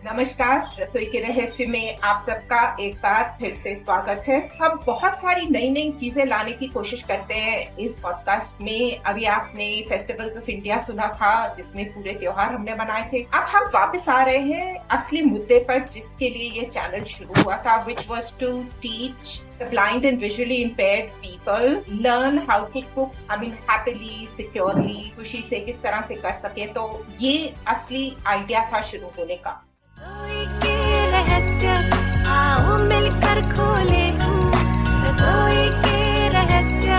नमस्कार। रसोई के रहस्य में आप सबका एक बार फिर से स्वागत है। हम बहुत सारी नई नई चीजें लाने की कोशिश करते हैं इस पॉडकास्ट में। अभी आपने फेस्टिवल्स ऑफ इंडिया सुना था, जिसमें पूरे त्योहार हमने मनाए थे। अब हम वापस आ रहे हैं असली मुद्दे पर, जिसके लिए ये चैनल शुरू हुआ था, which was to teach the blind and visually impaired people learn how to cook, happily, securely, खुशी से किस तरह से कर सके। तो ये असली आइडिया था शुरू होने का। रसोई के रहस्य आओ मिलकर खोले हम, रसोई के रहस्य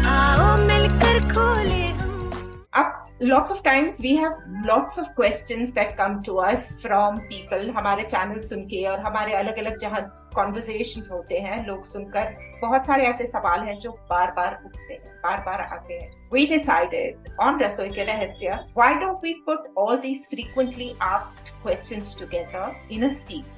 आओ मिलकर खोले हम। अब lots of times we have lots of questions that come to us from people, हमारे चैनल सुन के और हमारे अलग अलग जहाँ कॉन्वर्सेशंस होते हैं, लोग सुनकर बहुत सारे ऐसे सवाल हैं जो बार बार उठते हैं, बार बार आते हैं। We decided on रसोई के रहस्य, why don't we put all these frequently asked questions together in a series?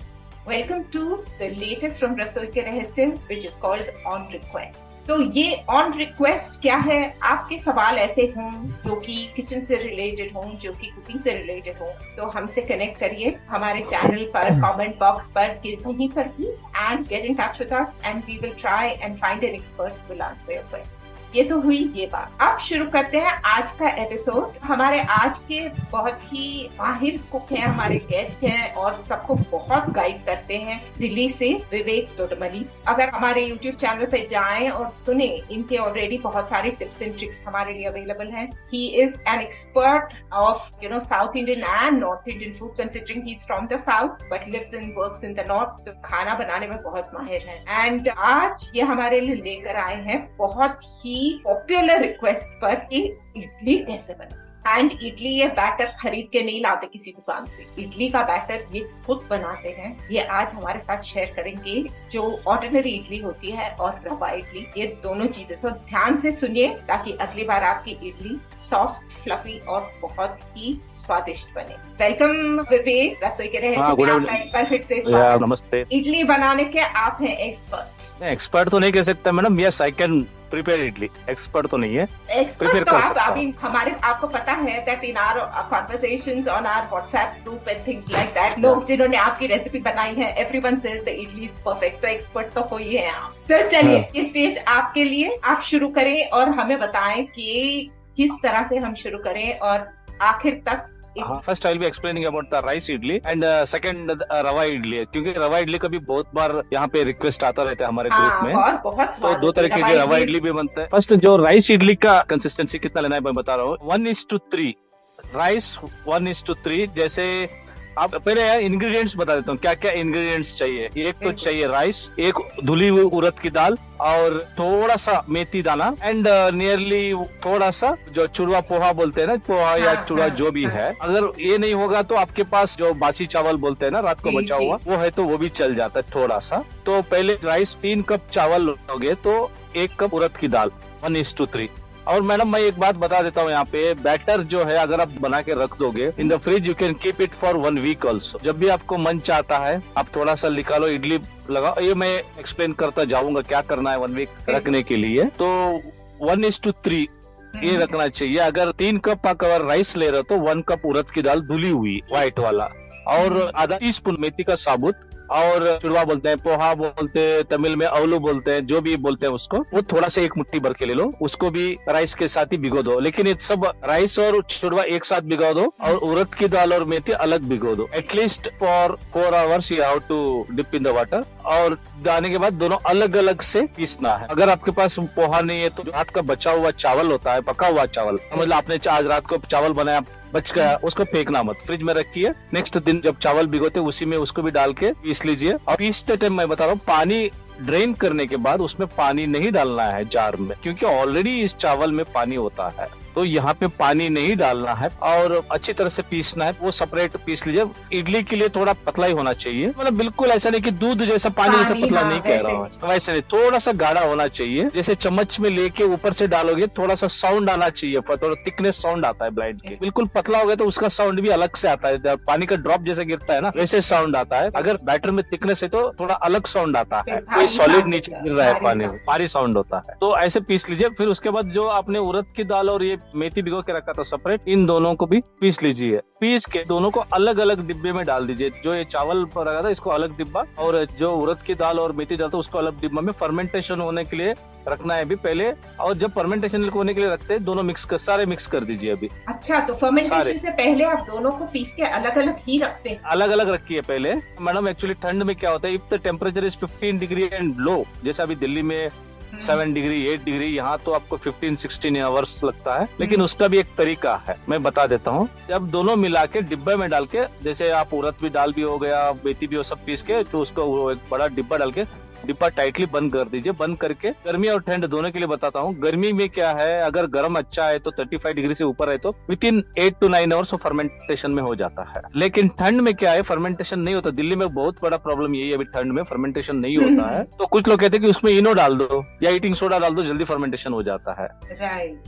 Welcome to the latest from रसोई के रहस्य, which is called On Requests. तो ये On Request क्या है? आपके सवाल ऐसे हों जो कि किचन से रिलेटेड हों, जो कि कुकिंग से रिलेटेड हों, तो हमसे कनेक्ट करिए हमारे चैनल पर, कमेंट बॉक्स पर, कहीं पर भी, and get in touch with us and we will try and find an expert who will answer your questions. ये तो हुई ये बात। अब शुरू करते हैं आज का एपिसोड। हमारे आज के बहुत ही माहिर कुक हैं, हमारे गेस्ट हैं और सबको बहुत गाइड करते हैं, दिल्ली से विवेक तोडमली। अगर हमारे यूट्यूब चैनल पे जाएं और सुने, इनके ऑलरेडी बहुत सारे टिप्स एंड ट्रिक्स हमारे लिए अवेलेबल हैं। He is an expert of South Indian and North Indian food, considering he is from the south but lives in works in the north. तो खाना बनाने में बहुत माहिर हैं एंड आज ये हमारे लिए लेकर आए हैं बहुत ही पॉपुलर रिक्वेस्ट पर कि इडली कैसे बने। एंड इडली ये बैटर खरीद के नहीं लाते किसी दुकान से, इडली का बैटर ये खुद बनाते हैं। ये आज हमारे साथ शेयर करेंगे, जो ऑर्डिनरी इडली होती है और रवा इडली, ये दोनों चीजें। सो ध्यान से सुनिए ताकि अगली बार आपकी इडली सॉफ्ट, फ्लफी और बहुत ही स्वादिष्ट बने। वेलकम विवेक, रसोई के रहस्य में आपका एक बार फिर से स्वागत। नमस्ते। इडली बनाने के आप हैं एक्सपर्ट। एक्सपर्ट तो नहीं कह सकता madam, yes I can prepare idli. Expert तो नहीं है, एक्सपर्ट तो आप अभी हमारे, आपको पता है that in our conversations on our WhatsApp group and things like that, लोग जिन्होंने आपकी रेसिपी बनाई है, everyone says the idli is perfect. तो एक्सपर्ट तो हो ही है आप। तो चलिए ये स्टेज आपके लिए, आप शुरू करें और हमें बताएं कि किस तरह से हम शुरू करें और आखिर तक। First I will be explaining about the rice idli and second रवा इडली, क्योंकि रवा इडली का भी बहुत बार यहाँ पे रिक्वेस्ट आता रहता है हमारे ग्रुप में। और बहुत तो दो तरह की रवा इडली भी बनता है। फर्स्ट जो राइस इडली का कंसिस्टेंसी कितना लेना है मैं बता रहा हूँ। 1:3 राइस, 1:3। जैसे आप पहले इंग्रेडिएंट्स बता देता हूँ क्या क्या इंग्रेडिएंट्स चाहिए। एक तो चाहिए राइस, एक धुली हुई उड़द की दाल और थोड़ा सा मेथी दाना एंड नियरली थोड़ा सा जो चूरमा पोहा बोलते हैं ना, पोहा या चूड़ा जो भी है। अगर ये नहीं होगा तो आपके पास जो बासी चावल बोलते हैं ना, रात को बचा हुआ, वो है तो वो भी चल जाता है थोड़ा सा। तो पहले राइस 3 कप चावल लोगे तो 1 कप उड़द की दाल, 1:3। और मैडम मैं एक बात बता देता हूँ यहाँ पे, बैटर जो है अगर आप बना के रख दोगे in the fridge, you can keep it for 1 week also. जब भी आपको मन चाहता है आप थोड़ा सा निकालो, इडली लगाओ। ये मैं एक्सप्लेन करता जाऊंगा क्या करना है 1 वीक रखने के लिए। तो 1:3 ये रखना चाहिए। अगर 3 कप अगर राइस ले रहे हो तो 1 कप उड़द की दाल धुली हुई व्हाइट वाला, और आधा टीस्पून मेथी का साबुत, और चूरमा बोलते हैं, पोहा बोलते हैं, तमिल में अवलू बोलते हैं, जो भी बोलते हैं उसको, वो थोड़ा सा 1 मुट्ठी भर के ले लो। उसको भी राइस के साथ ही भिगो दो, लेकिन ये सब राइस और चूरमा एक साथ भिगो दो और उड़द की दाल और मेथी अलग भिगो दो। At least for 4 hours you have to dip in the water. और डालने के बाद दोनों अलग अलग से पीसना है। अगर आपके पास पोहा नहीं है तो रात का बचा हुआ चावल होता है, पका हुआ चावल, मतलब आपने आज रात को चावल बनाया बच गया, उसको फेंकना मत, फ्रिज में रखिए। नेक्स्ट दिन जब चावल भिगोते उसी में उसको भी डाल के पीस लीजिए। और पीसते टाइम मैं बता रहा हूँ, पानी ड्रेन करने के बाद उसमें पानी नहीं डालना है जार में, क्योंकि ऑलरेडी इस चावल में पानी होता है। तो यहाँ पे पानी नहीं डालना है और अच्छी तरह से पीसना है, वो सेपरेट पीस लीजिए। इडली के लिए थोड़ा पतला ही होना चाहिए, मतलब बिल्कुल ऐसा नहीं कि दूध जैसा पानी जैसा पतला नहीं कह रहा हूँ, वैसे नहीं, थोड़ा सा गाढ़ा होना चाहिए। जैसे चम्मच में लेके ऊपर से डालोगे थोड़ा सा साउंड आना चाहिए, थोड़ा थिकनेस साउंड आता है ब्लाइंड के। बिल्कुल पतला हो गया तो उसका साउंड भी अलग से आता है, पानी का ड्रॉप जैसे गिरता है ना वैसे साउंड आता है। अगर बैटर में थिकनेस है तो थोड़ा अलग साउंड आता है, कोई सॉलिड नीचे गिर रहा है पानी में, भारी साउंड होता है। तो ऐसे पीस लीजिए। फिर उसके बाद जो आपने उड़द की दाल और ये मेथी भिगो के रखा था सेपरेट, इन दोनों को भी पीस लीजिए। पीस के दोनों को अलग अलग डिब्बे में डाल दीजिए। जो ये चावल पर रखा था इसको अलग डिब्बा, और जो उड़द की दाल और मेथी दाल था उसको अलग डिब्बा में फर्मेंटेशन होने के लिए रखना है अभी पहले। और जब फर्मेंटेशन होने के लिए रखते हैं दोनों सारे मिक्स कर दीजिए अभी। अच्छा, तो फर्मेंटेशन से पहले आप दोनों को पीस के अलग अलग ही रखते हैं? अलग अलग रखिए पहले मैडम। एक्चुअली ठंड में क्या होता है, if the temperature is 15 degree and low, जैसे अभी दिल्ली में 7 डिग्री 8 डिग्री, यहाँ तो आपको 15-16 आवर्स लगता है। लेकिन उसका भी एक तरीका है, मैं बता देता हूँ। जब दोनों मिला के डिब्बे में डाल के, जैसे आप उड़द भी दाल भी हो गया, मेथी भी हो, सब पीस के, तो उसको एक बड़ा डिब्बा डाल के डिब्बा टाइटली बंद कर दीजिए। बंद करके गर्मी और ठंड दोनों के लिए बताता हूँ। गर्मी में क्या है, अगर गर्म अच्छा है तो 35 डिग्री से ऊपर है तो with in 8 to 9 hours fermentation में हो जाता है। लेकिन ठंड में क्या है, फर्मेंटेशन नहीं होता। दिल्ली में बहुत बड़ा प्रॉब्लम यही है, अभी ठंड में फर्मेंटेशन नहीं होता है। तो कुछ लोग कहते हैं कि उसमें इनो डाल दो या ईटिंग सोडा डाल दो, जल्दी फर्मेंटेशन हो जाता है।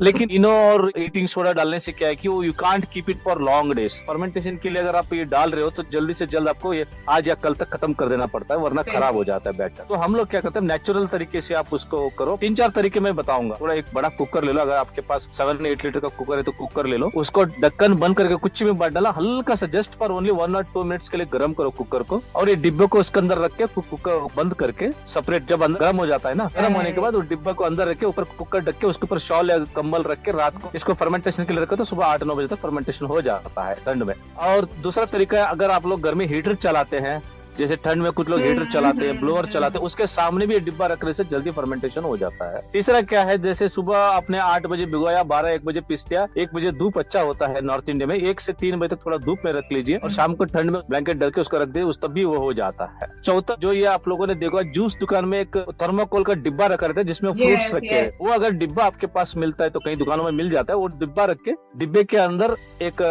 लेकिन इनो और ईटिंग सोडा डालने से क्या है कि you can't keep it for long days. Fermentation के लिए अगर आप ये डाल रहे हो तो जल्दी से जल्द आपको ये आज या कल तक खत्म कर देना पड़ता है, वरना खराब हो जाता है बैटर। तो हम लोग क्या करते हैं, नेचुरल तरीके से आप उसको करो। 3-4 तरीके मैं बताऊंगा। थोड़ा एक बड़ा कुकर ले लो, अगर आपके पास 7-8 लीटर का कुकर है तो कुकर ले लो। उसको ढक्कन बंद करके कुछ भी मत डाला, हल्का सा just for only 1 or 2 minutes के लिए गर्म करो कुकर को, और ये डिब्बे को उसके अंदर रख के कुकर बंद करके सेपरेट, जब अंदर गर्म हो जाता है ना, गर्म होने के बाद उस डिब्बे को अंदर रख के ऊपर कुकर ढक के उसके ऊपर शॉल या कंबल रख के रात को इसको फर्मेंटेशन के लिए रखो, तो सुबह 8-9 बजे तक फर्मेंटेशन हो जाता है ठंड में। और दूसरा तरीका है, अगर आप लोग घर में हीटर चलाते हैं, जैसे ठंड में कुछ लोग हीटर चलाते हैं, ब्लोअर चलाते हैं, उसके सामने भी डिब्बा रखने से जल्दी फर्मेंटेशन हो जाता है। तीसरा क्या है, जैसे सुबह आपने 8 बजे भिगोया, 12-1 बजे पीस दिया, 1 बजे धूप अच्छा होता है नॉर्थ इंडिया में, 1 से 3 बजे तक थोड़ा धूप में रख लीजिए और शाम को ठंड में ब्लैंकेट डाल के उसको रख दीजिए, उस तब भी वो हो जाता है। चौथा, जो ये आप लोगों ने देखा, जूस दुकान में एक थर्मोकोल का डिब्बा रखा रहता है जिसमें फ्रूट्स रखे हैं। वो अगर डिब्बा आपके पास मिलता है तो कई दुकानों में मिल जाता है, वो डिब्बा रख के डिब्बे के अंदर एक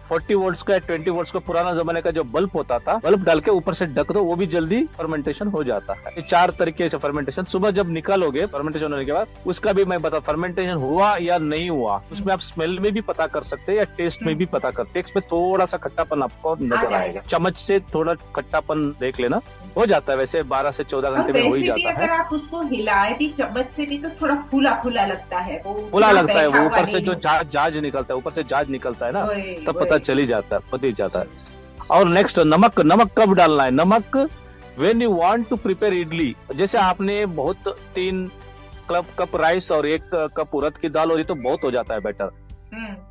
40 वोल्ट्स का 20 वोल्ट्स का पुराना जमाने का जो बल्ब होता था, बल्ब डाल के ऊपर से ढक दो, वो भी जल्दी फर्मेंटेशन हो जाता है। ये 4 तरीके से फर्मेंटेशन। सुबह जब निकालोगे फर्मेंटेशन होने के बाद, उसका भी मैं बता, फर्मेंटेशन हुआ या नहीं हुआ उसमें आप स्मेल में भी पता कर सकते हैं या टेस्ट में भी पता कर। टेस्ट में थोड़ा सा खट्टापन आपको नजर आएगा, चम्मच से थोड़ा खट्टापन देख लेना, हो जाता है। वैसे 12 से 14 घंटे में हो ही जाता है। अगर आप उसको हिलाए भी चम्मच से भी तो थोड़ा फूला फूला लगता है, फूला लगता है, वो ऊपर से जो जाज निकलता है, ऊपर से जाज निकलता है ना, तब पता चली जाता है, पता ही जाता है। और नेक्स्ट, नमक कब डालना है? नमक When you want to prepare idli, जैसे आपने बहुत 3 कप राइस और 1 कप उड़द की दाल, और ये तो बहुत हो जाता है बैटर,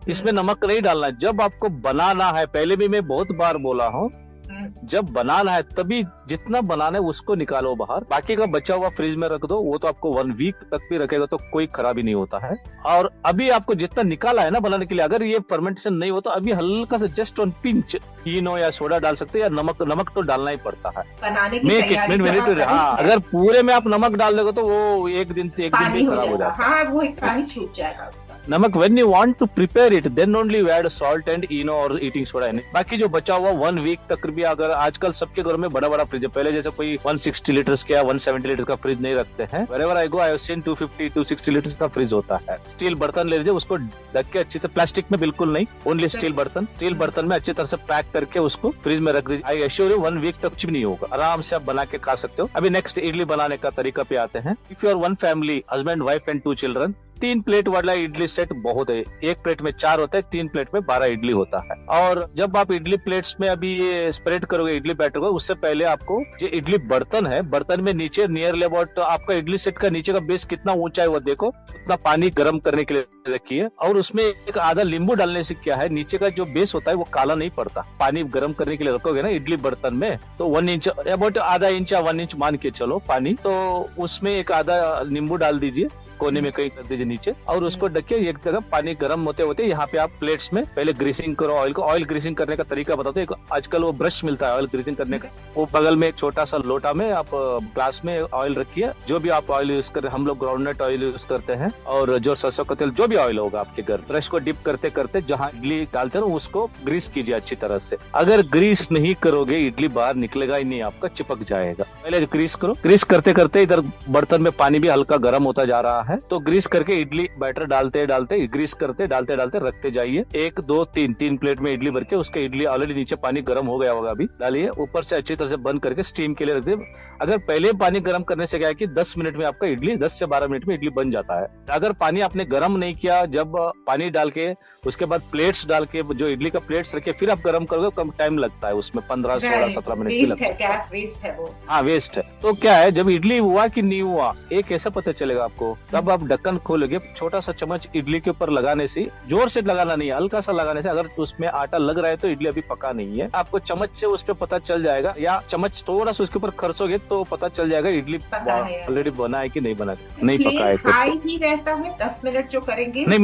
इसमें नमक नहीं डालना है। जब आपको बनाना है, पहले भी मैं बहुत बार बोला हूँ, जब बनाना है तभी जितना बनाना है उसको निकालो बाहर, बाकी का बचा हुआ फ्रिज में रख दो, वो तो आपको 1 वीक तक भी रखेगा तो कोई खराबी नहीं होता है। और अभी आपको जितना निकाला है ना बनाने के लिए, अगर ये फर्मेंटेशन नहीं हो तो अभी हल्का से जस्ट 1 पिंच इनो या सोडा डाल सकते हैं, या नमक तो डालना ही पड़ता है बनाने की तैयारी। हाँ, अगर पूरे में आप नमक डाल दोगे तो वो एक दिन से एक दिन में खराब हो जाता है। हाँ, वो एक पानी छूट जाएगा उसका। नमक when you want to prepare it then only you add salt and eno और eating soda in it। बाकी जो बचा हुआ 1 वीक तक भी, अगर आजकल सबके घर में बड़ा बड़ा फ्रिज है, पहले जैसे कोई 160 लीटर्स का 170 लीटर का फ्रिज नहीं रखते हैं। wherever I go I have seen 250-260 litres का फ्रिज होता है। स्टील बर्तन ले लीजिए, उसको ढक के अच्छी तरह, प्लास्टिक में बिल्कुल नहीं, ओनली स्टील बर्तन में अच्छी तरह से पैक करके उसको फ्रिज में रख दीजिए। आई एश्योर यू 1 वीक तक कुछ भी नहीं होगा, आराम से आप बना के खा सकते हो। अभी नेक्स्ट इडली बनाने का तरीका पे आते हैं। If you are 1 family, husband, wife and 2 children, 3 plate वाला इडली सेट बहुत है। 1 प्लेट में 4 होता है, 3 प्लेट में 12 इडली होता है। और जब आप इडली प्लेट्स में अभी ये स्प्रेड करोगे इडली बैटर को, उससे पहले आपको जो इडली बर्तन है, बर्तन में नीचे नियरली अबाउट आपका इडली सेट का नीचे का बेस कितना ऊंचा है वो देखो, उतना पानी गर्म करने के लिए रखिए। और उसमें एक आधा नींबू डालने से क्या है, नीचे का जो बेस होता है वो काला नहीं पड़ता। पानी गर्म करने के लिए रखोगे ना इडली बर्तन में, तो 1 इंच अबाउट आधा इंच या 1 इंच मान के चलो पानी, तो उसमें एक आधा नींबू डाल दीजिए, कोने में कहीं कर दीजिए नीचे, और उसको ढके एक जगह। पानी गर्म होते होते यहाँ पे आप प्लेट्स में पहले ग्रीसिंग करो ऑयल को। ऑयल ग्रीसिंग करने का तरीका बताते हैं। आजकल वो ब्रश मिलता है ऑयल ग्रीसिंग करने का, वो बगल में एक छोटा सा लोटा में आप ग्लास में ऑयल रखिए, जो भी आप ऑयल यूज कर, हम लोग ग्राउंडनट ऑयल यूज करते हैं, और जो सरसों का तेल, जो भी ऑयल होगा आपके घर, ब्रश को डिप करते करते जहाँ इडली डालते हैं उसको ग्रीस कीजिए अच्छी तरह से। अगर ग्रीस नहीं करोगे इडली बाहर निकलेगा ही नहीं, आपका चिपक जाएगा। पहले ग्रीस करो। ग्रीस करते करते इधर बर्तन में पानी भी हल्का गर्म होता जा रहा है, है। तो ग्रीस करके इडली बैटर डालते डालते ग्रीस करते डालते डालते रखते जाइए। 1 2 3 प्लेट में इडली भर के, उसके इडली ऑलरेडी नीचे पानी गर्म हो गया होगा, अभी डालिए, ऊपर से अच्छी तरह से बंद करके स्टीम के लिए रख दिए। अगर पहले पानी गर्म करने से क्या है कि 10 मिनट में आपका इडली 10 से 12 मिनट में इडली बन जाता है। अगर पानी आपने गर्म नहीं किया, जब पानी डाल के उसके बाद प्लेट्स डाल के जो इडली का प्लेट्स रखे फिर आप गर्म करोगे, कम टाइम लगता है उसमें, 15 16 17 मिनट की लगता है। गैस वेस्ट है वो। हाँ वेस्ट है। तो क्या है, जब इडली हुआ कि नहीं हुआ एक कैसे पता चलेगा आपको, तब आप ढक्कन खोलोगे, छोटा सा चम्मच इडली के ऊपर लगाने से, जोर से लगाना नहीं है, हल्का सा लगाने से, अगर उसमें आटा लग रहा है तो इडली अभी पका नहीं है। आपको चम्मच से उस पर पता चल जाएगा, या चम्मच थोड़ा सा उसके ऊपर खरसोगे तो पता चल जाएगा इडली ऑलरेडी बना है कि नहीं बना है, नहीं पका है। हाई ही रहता है 10 मिनट जो करेंगे, नहीं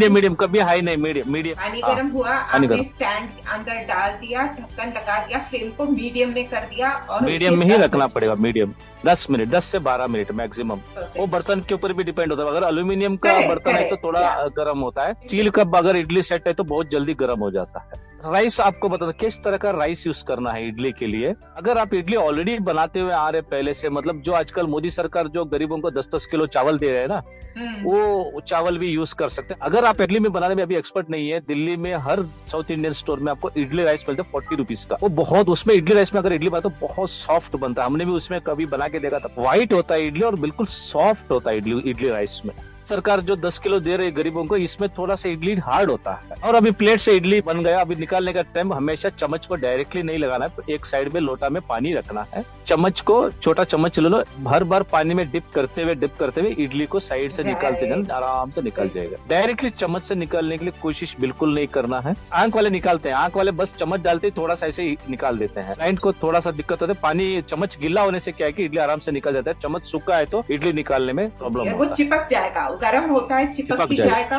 मीडियम, कभी हाई नहीं, मीडियम। पानी गर्म हुआ, आपने स्टैंड अंदर डाल दिया, ढक्कन लगा दिया, फ्लेम को मीडियम में कर दिया, और मीडियम में ही रखना पड़ेगा, मीडियम 10 मिनट, 10 से 12 मिनट मैक्सिमम। वो बर्तन के ऊपर भी डिपेंड होता है, अगर एल्यूमिनियम का बर्तन है तो थोड़ा गर्म होता है, स्टील का अगर इडली सेट है तो बहुत जल्दी गर्म हो जाता है। राइस आपको बता दो किस तरह का राइस यूज करना है इडली के लिए। अगर आप इडली ऑलरेडी बनाते हुए आ रहे पहले से, मतलब जो आजकल मोदी सरकार जो गरीबों को 10-10 किलो चावल दे रहे हैं ना, वो चावल भी यूज कर सकते हैं। अगर आप इडली में बनाने में अभी एक्सपर्ट नहीं है, दिल्ली में हर साउथ इंडियन स्टोर में आपको इडली राइस मिलता है 40 रुपीज का। वो बहुत, उसमें इडली राइस में अगर इडली बना तो बहुत सॉफ्ट बनता है, हमने भी उसमें कभी बना के देखा था, व्हाइट होता है इडली और बिल्कुल सॉफ्ट होता है इडली राइस में। सरकार जो 10 किलो दे रही है गरीबों को, इसमें थोड़ा सा इडली हार्ड होता है। और अभी प्लेट से इडली बन गया, अभी निकालने का टाइम हमेशा चम्मच को डायरेक्टली नहीं लगाना है, एक साइड में लोटा में पानी रखना है, चम्मच को छोटा चम्मच ले लो, भर भर पानी में डिप करते हुए इडली को साइड से निकालते जाना, आराम से निकल जाएगा। डायरेक्टली चम्मच से निकालने के लिए कोशिश बिल्कुल नहीं करना है। आंख वाले निकालते हैं, आंख वाले बस चम्मच डालते ही थोड़ा सा ऐसे ही निकाल देते हैं। क्लाइंट को थोड़ा सा दिक्कत होता है, पानी चम्मच गिल्ला होने से क्या है कि इडली आराम से निकल जाता है, चम्मच सूखा है तो इडली निकालने में प्रॉब्लम होता है, वो चिपक जाएगा, गर्म होता है, चिपक जाएगा,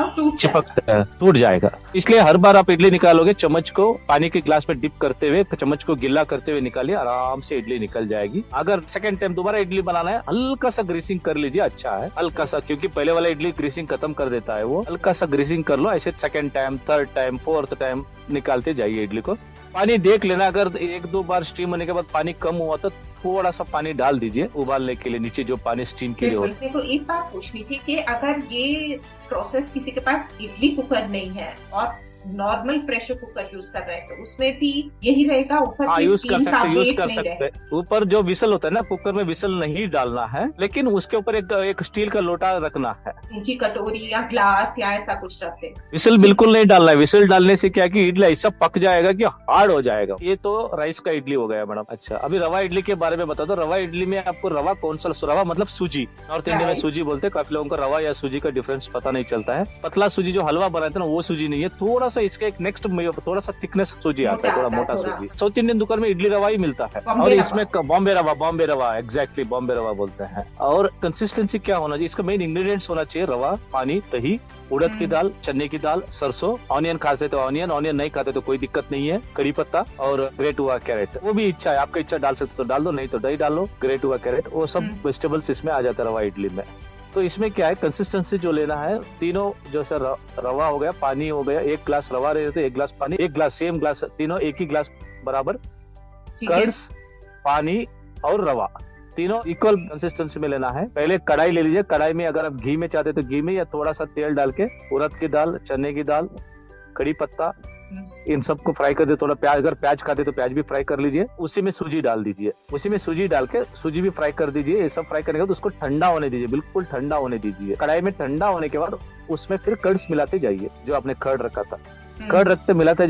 टूट जाएगा। इसलिए हर बार आप इडली निकालोगे, चम्मच को पानी के ग्लास में डिप करते हुए, चम्मच को गिल्ला करते हुए निकालिए, आराम से इडली निकल जाएगी। अगर सेकंड टाइम दोबारा इडली बनाना है, हल्का सा ग्रीसिंग कर लीजिए, अच्छा है हल्का सा, क्योंकि पहले वाला इडली ग्रीसिंग खत्म कर देता है, वो हल्का सा ग्रीसिंग कर लो। ऐसे second time, third time, fourth time निकालते जाइए इडली को। पानी देख लेना, अगर 1-2 बार स्टीम होने के बाद पानी कम हुआ तो थोड़ा सा पानी डाल दीजिए उबालने के लिए, नीचे जो पानी स्टीम के लिए होता है। मेरे को एक बात पूछनी थी कि अगर ये प्रोसेस किसी के पास इडली कुकर नहीं है और नॉर्मल प्रेशर कुकर यूज कर रहे हैं, तो उसमें भी यही रहेगा, ऊपर से यूज कर स्टीम सकते। ऊपर जो विसल होता है ना, कुकर में विसल नहीं डालना है, लेकिन उसके ऊपर एक स्टील का लोटा रखना है, ऊंची कटोरी या ग्लास या ऐसा कुछ रखते हैं। विसल बिल्कुल नहीं डालना है, विसल डालने से क्या कि इडली ऐसा पक जाएगा कि हार्ड हो जाएगा। ये तो राइस का इडली हो गया मैडम। अच्छा, अभी रवा इडली के बारे में बता दो। रवा इडली में आपको रवा कौन सा, रवा मतलब सूजी, नॉर्थ इंडिया में सूजी बोलते हैं, काफी लोगों को रवा या सूजी का डिफरेंस पता नहीं चलता है। पतला सूजी जो हलवा बनाते हैं ना, वो सूजी नहीं है, थोड़ा सा इसका एक नेक्स्ट थोड़ा सा थिकनेस सूजी आता है, थोड़ा मोटा सूजी। साउथ इंडियन दुकान में इडली रवा ही मिलता है, और इसमें बॉम्बे रवा, एग्जैक्टली बॉम्बे रवा बोलते हैं। और कंसिस्टेंसी क्या होना चाहिए, इसका मेन इंग्रेडिएंट्स होना चाहिए रवा, पानी, दही, उड़द की दाल, चने की दाल, सरसों, ऑनियन खाते तो ऑनियन नहीं खाते तो कोई दिक्कत नहीं है, कड़ी पत्ता और ग्रेट हुआ कैरेट। वो भी इच्छा है, आपका इच्छा डाल सकते तो डाल दो, नहीं तो दही डाल लो, ग्रेट हुआ कैरेट, वो सब वेजिटेबल्स इसमें आ जाता है रवा इडली में। तो इसमें क्या है, कंसिस्टेंसी जो लेना है, तीनों जो सर रवा हो गया, पानी हो गया, 1 ग्लास रवा रहे तो 1 ग्लास पानी, 1 ग्लास सेम ग्लास, तीनों एक ही ग्लास बराबर, कर्ड्स, पानी और रवा, तीनों इक्वल कंसिस्टेंसी में लेना है। पहले कढ़ाई ले लीजिए, कढ़ाई में अगर आप घी में चाहते तो घी में, या थोड़ा सा तेल डाल के उड़द की दाल, चने की दाल, कड़ी पत्ता, इन सबको फ्राई कर दे। थोड़ा प्याज, अगर प्याज खाते तो प्याज भी फ्राई कर लीजिए, उसी में सूजी डाल दीजिए, उसी में सूजी डाल के सूजी भी फ्राई कर दीजिए। ये सब फ्राई करने के बाद उसको ठंडा होने दीजिए, बिल्कुल ठंडा होने दीजिए। कढ़ाई में ठंडा होने के बाद उसमें फिर कर्ड्स मिलाते जाइए, जो आपने कर्ड रखा था, कर्ड रखते मिलाते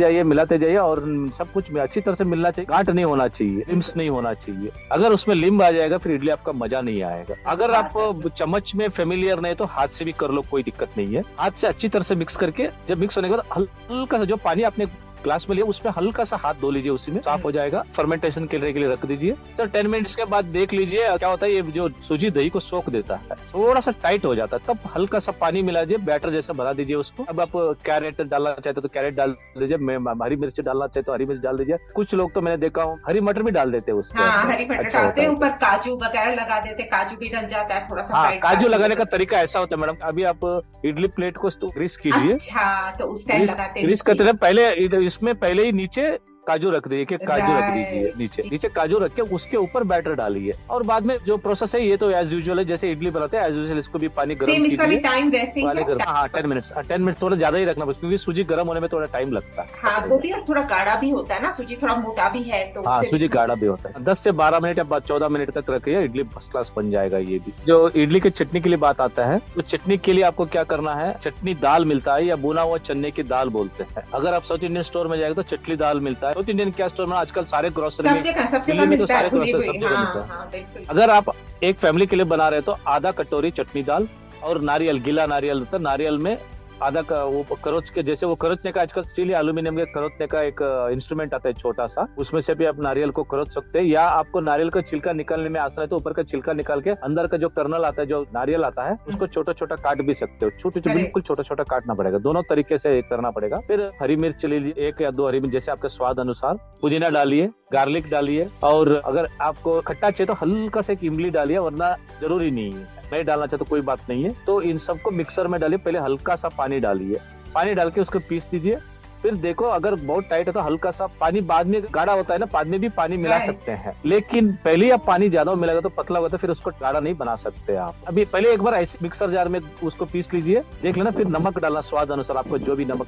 जाइए और सब कुछ में अच्छी तरह से मिलना चाहिए, गांठ नहीं होना चाहिए, लिम्स नहीं होना चाहिए। अगर उसमें लिम्ब आ जाएगा फिर इडली आपका मजा नहीं आएगा। अगर आप चम्मच में फेमिलियर नहीं तो हाथ से भी कर लो, कोई दिक्कत नहीं है। हाथ से अच्छी तरह से मिक्स करके, जब मिक्स होने के बाद हल्का सा जो पानी आपने ग्लास में लिया उसमें हल्का सा हाथ धो लीजिए, उसी में साफ हो जाएगा। फर्मेंटेशन के लिए रख दीजिए। तो 10 मिनट्स के बाद देख लीजिए क्या होता है, ये जो सूजी दही को सोख देता है, थोड़ा सा टाइट हो जाता है, तब हल्का सा पानी मिला दीजिए, बैटर जैसा बना दीजिए उसको। अब आप कैरेट डालना चाहते तो कैरेट डाल दीजिए, हरी मिर्च डालना चाहते तो हरी मिर्च डाल दीजिए। कुछ लोग तो मैंने देखा हूँ हरी मटर भी डाल देते हैं उसमें, हरी मटर डालते हैं, ऊपर काजू वगैरह लगा देते, काजू भी डल जाता है थोड़ा सा। हाँ, काजू लगाने का तरीका ऐसा होता है मैडम। अभी आप इडली प्लेट को ग्रीस कीजिए, अच्छा, तो उस टाइम लगाते हैं ग्रीस करते हैं पहले, इसमें पहले ही नीचे काजू रख दीजिए, एक काजू रख दीजिए नीचे, नीचे काजू रख के उसके ऊपर बैटर डालिए और बाद में जो प्रोसेस है ये तो एज यूजुअल है, जैसे इडली बनाते हैं एज यूजुअल इसको भी पानी गर्म कीजिए। टाइम वैसे ही है? हाँ 10 मिनट थोड़ा ज्यादा ही रखना क्योंकि सूजी गर्म होने में थोड़ा टाइम लगता है। हाँ वो भी थोड़ा गाढ़ा भी होता है ना, सूजी थोड़ा मोटा भी है तो हाँ सूजी गाढ़ा भी होता है। 10 से 12 मिनट या 14 मिनट तक रखिए, इडली फर्स्ट क्लास बन जाएगा। ये भी जो इडली की चटनी के लिए बात आता है, तो चटनी के लिए आपको क्या करना है, चटनी दाल मिलता है या भुना हुआ चने की दाल बोलते हैं। अगर आप साउथ इंडियन स्टोर में जाएगा तो चटनी दाल मिलता है। साउथ इंडियन क्या स्टोर में आजकल सारे ग्रोसरी में, दिल्ली में तो सारे ग्रोसरी सब जगह मिलता है। अगर आप एक फैमिली के लिए बना रहे हैं तो आधा कटोरी चटनी दाल और नारियल, गीला नारियल होता है, नारियल में आधा का वो खरोच के, जैसे वो खरोचने का आजकल स्टील या एल्यूमिनियम के खरोचने का एक इंस्ट्रूमेंट आता है छोटा सा, उसमें से भी आप नारियल को खरोच सकते हैं। या आपको नारियल का छिलका निकालने में आसान है तो ऊपर का छिलका निकाल के अंदर का जो कर्नल आता है, जो नारियल आता है, उसको छोटा छोटा काट भी सकते हो। छोटे बिल्कुल छोटा छोटा काटना पड़ेगा, दोनों तरीके से करना पड़ेगा। फिर हरी मिर्च लीजिए, 1 या 2 हरी मिर्च जैसे आपके स्वाद अनुसार, पुदीना डालिए, गार्लिक डालिए और अगर आपको खट्टा चाहिए तो हल्का सा इमली डालिए, वरना जरूरी नहीं है, नहीं डालना चाहे तो कोई बात नहीं है। तो इन सबको मिक्सर में डालिए, पहले हल्का सा पानी डालिए, पानी डाल के उसको पीस दीजिए। फिर देखो अगर बहुत टाइट है तो हल्का सा पानी, बाद में गाढ़ा होता है ना, बाद में भी पानी मिला सकते हैं, लेकिन पहले आप पानी ज्यादा मिलाएगा तो पतला होता है, फिर उसको गाढ़ा नहीं बना सकते आप। अभी पहले एक बार ऐसे मिक्सर जार में उसको पीस लीजिए, देख लेना। फिर नमक डालना स्वाद अनुसार, आपको जो भी नमक,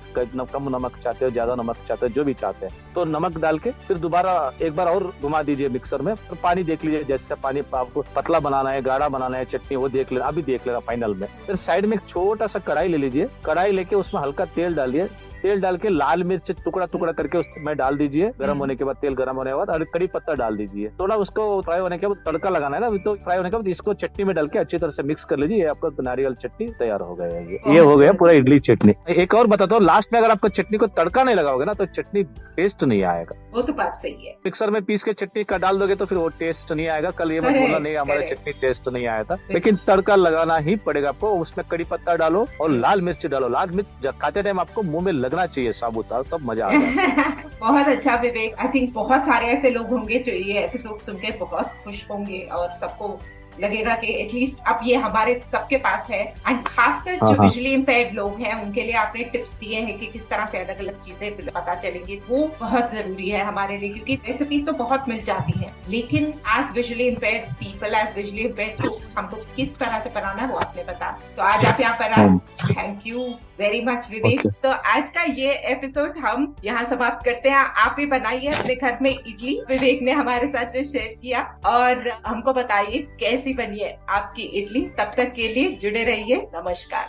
कम नमक चाहते हो, ज्यादा नमक चाहते हो, जो भी चाहते हैं तो नमक डाल के फिर दोबारा एक बार और घुमा दीजिए मिक्सर में। तो पानी देख लीजिए, जैसे पानी आपको पतला बनाना है, गाढ़ा बनाना है चटनी, वो देख लेना, अभी देख लेना फाइनल में। फिर साइड में एक छोटा सा कढ़ाई ले लीजिए, कढ़ाई लेके उसमें हल्का तेल डालिए, तेल डाल के लाल मिर्च टुकड़ा टुकड़ा करके उसमें डाल दीजिए। गर्म होने के बाद, तेल गर्म होने के बाद, और कड़ी पत्ता डाल दीजिए। थोड़ा उसको फ्राई होने के बाद तड़का लगाना है ना, तो फ्राई होने के बाद इसको चटनी में डाल के अच्छी तरह से मिक्स कर लीजिए। आपका नारियल चटनी तैयार हो गया है। ये हो गया पूरा इडली चटनी। एक और बताता हूँ, लास्ट में अगर आपको चटनी को तड़का नहीं लगाओगे ना तो चटनी टेस्ट नहीं आएगा। वो तो बात सही है। मिक्सर में पीस के चटनी का डाल दोगे तो फिर वो टेस्ट नहीं आएगा। कल ये मत बोलना नहीं हमारा चटनी टेस्ट नहीं आया था, लेकिन तड़का लगाना ही पड़ेगा आपको। उसमें कड़ी पत्ता डालो और लाल मिर्च डालो। लाल मिर्च खाते टाइम आपको मुंह में लगना चाहिए साबुत, तब मजा आएगा। बहुत अच्छा विवेक। आई थिंक बहुत सारे ऐसे लोग होंगे जो ये एपिसोड सुन के बहुत खुश होंगे और सबको लगेगा कि एटलीस्ट अब ये हमारे सबके पास है। एंड खासकर जो विजुअली इम्पेयर्ड लोग हैं उनके लिए आपने टिप्स दिए हैं कि किस तरह से अलग अलग चीजें पता चलेंगी, वो बहुत जरूरी है हमारे लिए, क्योंकि रेसिपीज तो बहुत मिल जाती हैं, लेकिन as visually impaired people, as visually impaired लोग, हमको किस तरह से बनाना है वो आपने बता। तो आज आप यहाँ पर आए, थैंक यू वेरी मच विवेक। तो आज का ये एपिसोड हम यहाँ समाप्त करते हैं। आप भी बनाइए अपने घर में इडली, विवेक ने हमारे साथ जो शेयर किया, और हमको बताइए कैसी बनी है आपकी इडली। तब तक के लिए जुड़े रहिए। नमस्कार।